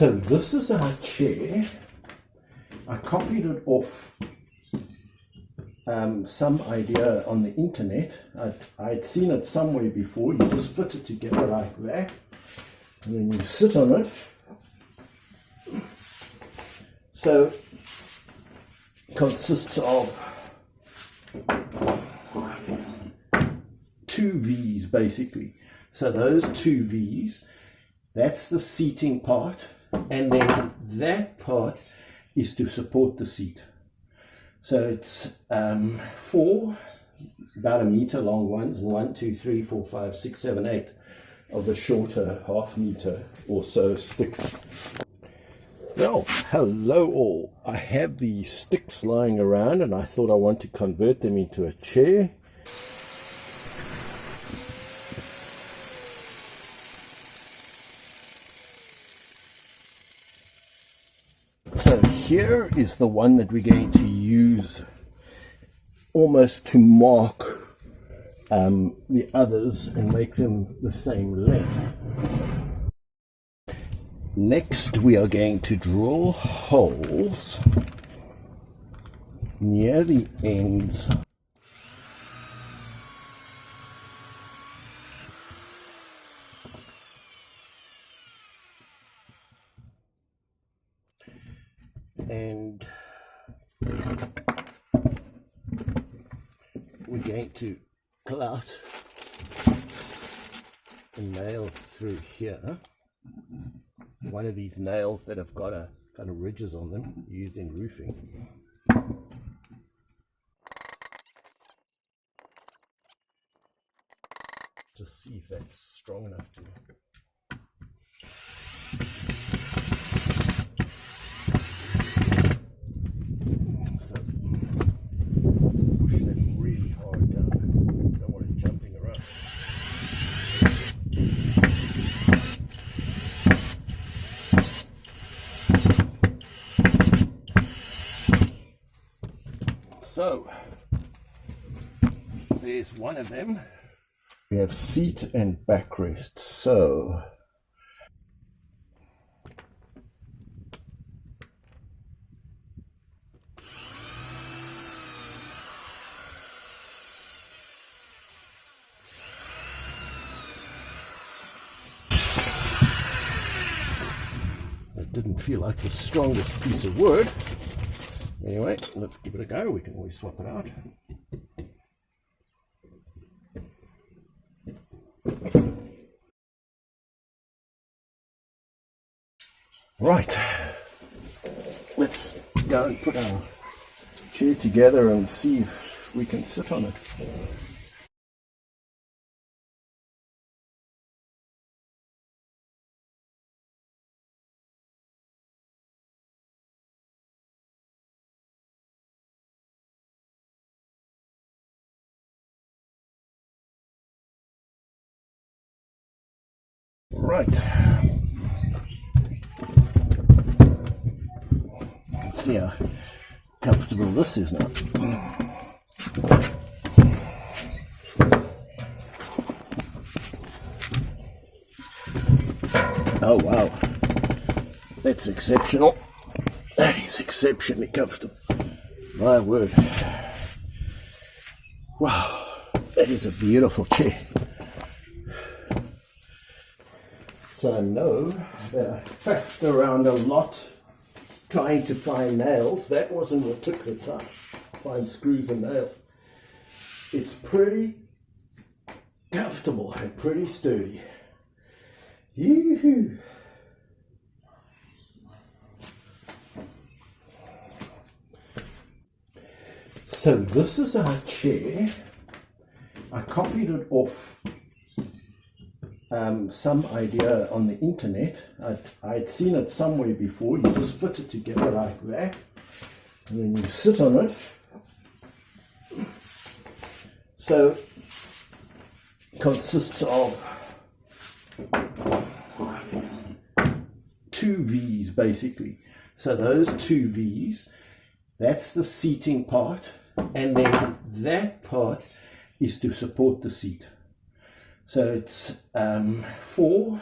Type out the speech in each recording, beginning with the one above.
So this is our chair. I copied it off some idea on the internet. I'd seen it somewhere before. You just fit it together like that, and then you sit on it. So it consists of two V's basically. So those two V's, that's the seating part, and then that part is to support the seat. So it's four about a meter long ones, 1, 2, 3, 4, 5, 6, 7, 8 of the shorter half meter or so sticks. Well, hello all. I have these sticks lying around and I thought I want to convert them into a chair. So here is the one that we're going to use almost to mark the others and make them the same length. Next we are going to drill holes near the ends and we're going to pull out a nail through here. One of these nails that have got a kind of ridges on them, used in roofing. Just see if that's strong enough to. So push that really hard down. Don't want it jumping around. So there's one of them. We have seat and backrest. So that didn't feel like the strongest piece of wood. Anyway, let's give it a go. We can always swap it out. Right, let's go and put our chair together and see if we can sit on it. Right, let's see how comfortable this is now. Oh wow, that's exceptional. That is exceptionally comfortable. My word. Wow, that is a beautiful chair. So I know that I faffed around a lot trying to find nails. That wasn't what took the time. Find screws and nails. It's pretty comfortable and pretty sturdy. Yoo-hoo. So this is our chair. I copied it off some idea on the internet. I'd seen it somewhere before. You just fit it together like that, and then you sit on it. So it consists of two V's basically. So those two V's, that's the seating part, and then that part is to support the seat. So it's four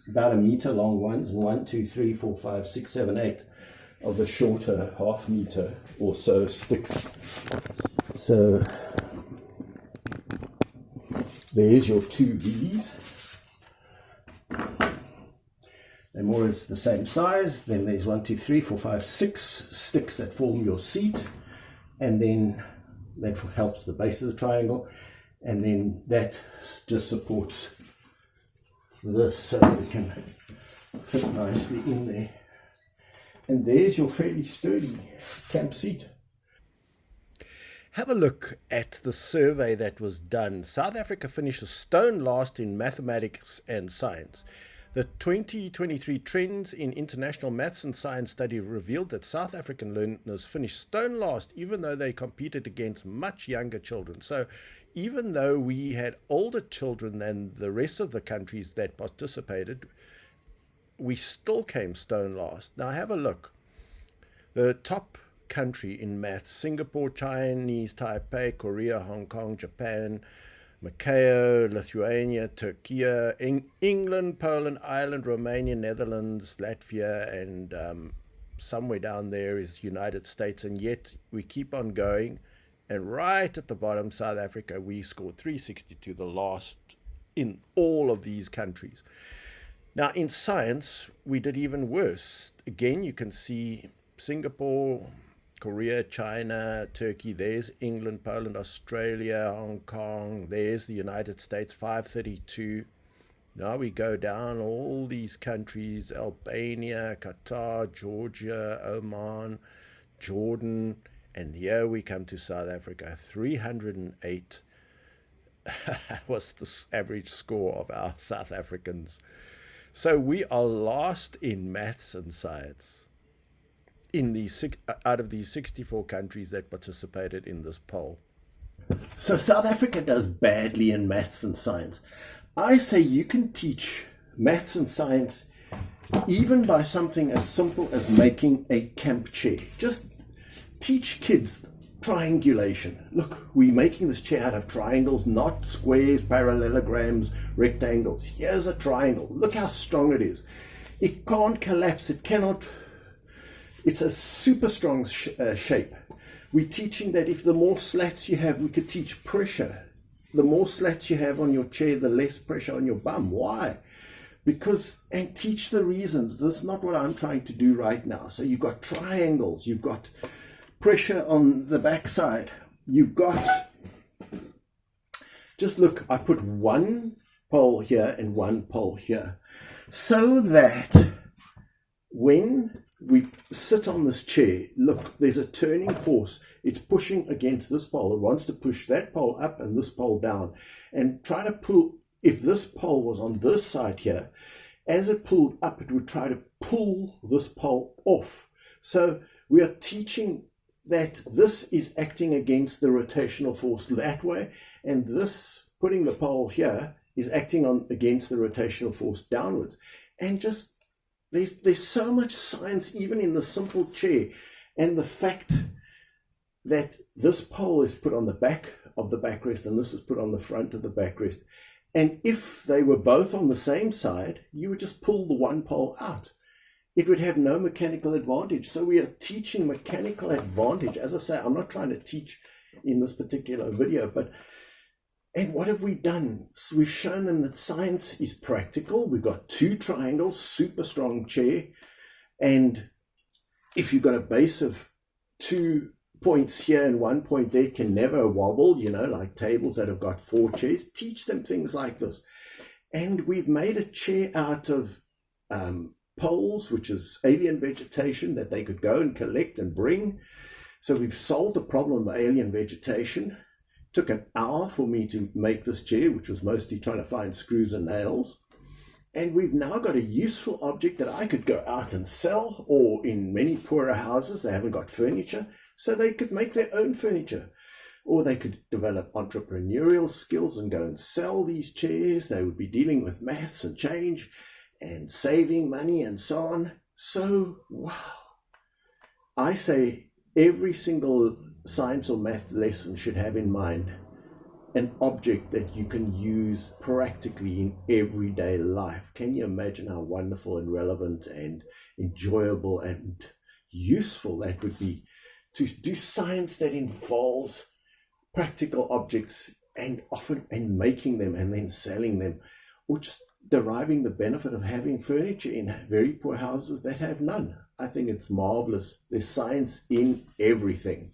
about 1 meter long ones, and 1, 2, 3, 4, 5, 6, 7, 8 of the shorter half meter or so sticks. So there's your 2 V's. They're more or less the same size. Then there's 1, 2, 3, 4, 5, 6 sticks that form your seat, and then that helps the base of the triangle, and then that just supports this so that it can fit nicely in there. And there's your fairly sturdy camp seat. Have a look at the survey that was done. South Africa finished a stone last in mathematics and science. The 2023 Trends in International Maths and Science study revealed that South African learners finished stone last, even though they competed against much younger children. So even though we had older children than the rest of the countries that participated, we still came stone last. Now have a look. The top country in maths: Singapore, Chinese Taipei, Korea, Hong Kong, Japan, Macau, Lithuania, Turkey, England, Poland, Ireland, Romania, Netherlands, Latvia, and somewhere down there is United States. And yet we keep on going. And right at the bottom, South Africa, we scored 362, the last in all of these countries. Now in science, we did even worse. Again, you can see Singapore, Korea, China, Turkey, there's England, Poland, Australia, Hong Kong, there's the United States, 532. Now we go down all these countries: Albania, Qatar, Georgia, Oman, Jordan, and here we come to South Africa. 308 was the average score of our South Africans. So we are last in maths and science in these out of these 64 countries that participated in this poll. So South Africa does badly in maths and science. I say you can teach maths and science even by something as simple as making a camp chair. Just teach kids triangulation. Look, we're making this chair out of triangles, not squares, parallelograms, rectangles. Here's a triangle. Look how strong it is. It can't collapse. It cannot. It's a super strong shape. We're teaching that if the more slats you have, we could teach pressure. The more slats you have on your chair, the less pressure on your bum. Why? Because, and teach the reasons. That's not what I'm trying to do right now. So you've got triangles, you've got pressure on the backside. You've got, just look, I put one pole here and one pole here, so that when we sit on this chair, look, there's a turning force. It's pushing against this pole. It wants to push that pole up and this pole down. And try to pull, if this pole was on this side here, as it pulled up, it would try to pull this pole off. So we are teaching that this is acting against the rotational force that way, and this, putting the pole here, is acting on against the rotational force downwards. And just there's so much science even in the simple chair, and the fact that this pole is put on the back of the backrest and this is put on the front of the backrest, and if they were both on the same side, you would just pull the one pole out. It would have no mechanical advantage. So we are teaching mechanical advantage. As I say, I'm not trying to teach in this particular video, but, and what have we done? So we've shown them that science is practical. We've got two triangles, super strong chair. And if you've got a base of 2 points here and 1 point there, can never wobble, you know, like tables that have got 4 chairs, teach them things like this. And we've made a chair out of poles, which is alien vegetation that they could go and collect and bring. So we've solved the problem of alien vegetation. Took an hour for me to make this chair, which was mostly trying to find screws and nails. And we've now got a useful object that I could go out and sell, or in many poorer houses, they haven't got furniture, so they could make their own furniture. Or they could develop entrepreneurial skills and go and sell these chairs. They would be dealing with maths and change and saving money and so on. So, wow. I say every single science or math lesson should have in mind an object that you can use practically in everyday life. Can you imagine how wonderful and relevant and enjoyable and useful that would be, to do science that involves practical objects and often and making them and then selling them, or just deriving the benefit of having furniture in very poor houses that have none. I think it's marvelous. There's science in everything.